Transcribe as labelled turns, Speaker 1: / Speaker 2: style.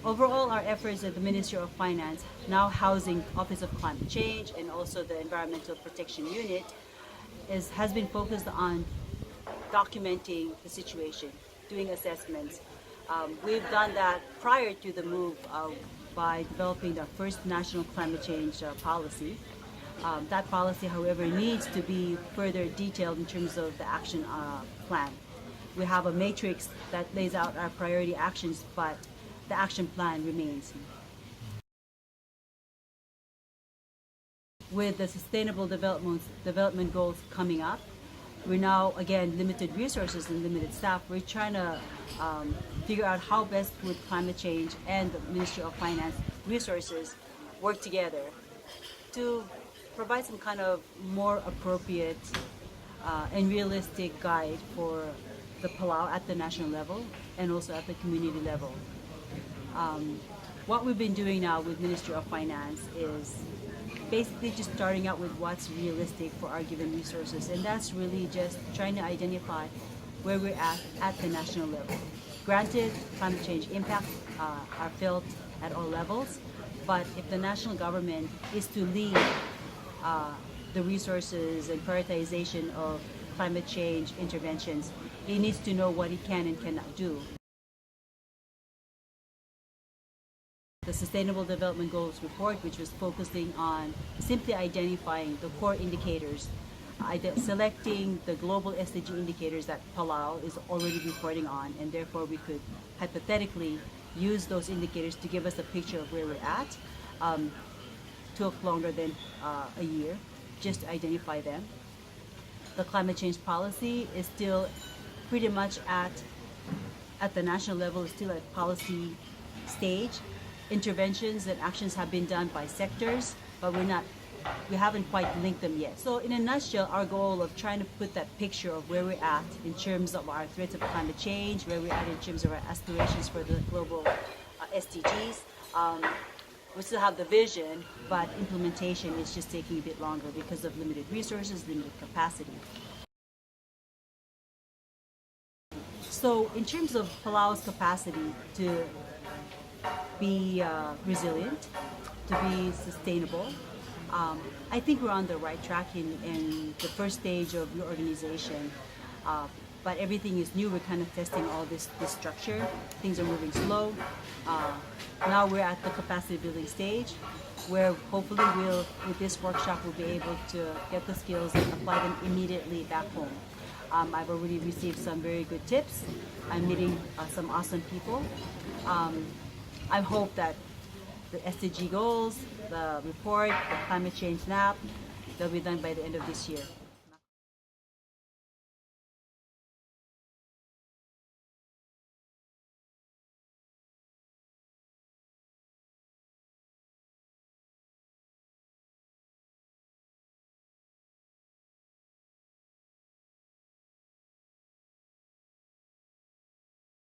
Speaker 1: Overall, our efforts at the Ministry of Finance, now housing Office of Climate Change and also the Environmental Protection Unit, has been focused on documenting the situation, doing assessments. We've done that prior to the move by developing the first national climate change policy. That policy, however, needs to be further detailed in terms of the action plan. We have a matrix that lays out our priority actions, but the action plan remains. With the Sustainable Development Goals coming up, we're now, again, limited resources and limited staff. We're trying to figure out how best would climate change and the Ministry of Finance resources work together to provide some kind of more appropriate and realistic guide for the Palau at the national level and also at the community level. What we've been doing now with Ministry of Finance is basically just starting out with what's realistic for our given resources, and that's really just trying to identify where we're at the national level. Granted, climate change impacts are felt at all levels, but if the national government is to lead the resources and prioritization of climate change interventions, it needs to know what it can and cannot do. The Sustainable Development Goals report, which was focusing on simply identifying the core indicators, selecting the global SDG indicators that Palau is already reporting on, and therefore we could hypothetically use those indicators to give us a picture of where we're at. Took longer than a year just to identify them. The climate change policy is still pretty much at the national level, is still at policy stage. Interventions and actions have been done by sectors, but we haven't quite linked them yet. So in a nutshell, our goal of trying to put that picture of where we're at in terms of our threats of climate change, where we're at in terms of our aspirations for the global SDGs. We still have the vision, but implementation is just taking a bit longer because of limited resources, limited capacity. So in terms of Palau's capacity to be resilient, to be sustainable, I think we're on the right track in the first stage of reorganization. But everything is new. We're kind of testing all this structure. Things are moving slow. Now we're at the capacity building stage, where hopefully with this workshop, we'll be able to get the skills and apply them immediately back home. I've already received some very good tips. I'm meeting some awesome people. I hope that the SDG goals, the report, the climate change NAP, they'll be done by the end of this year.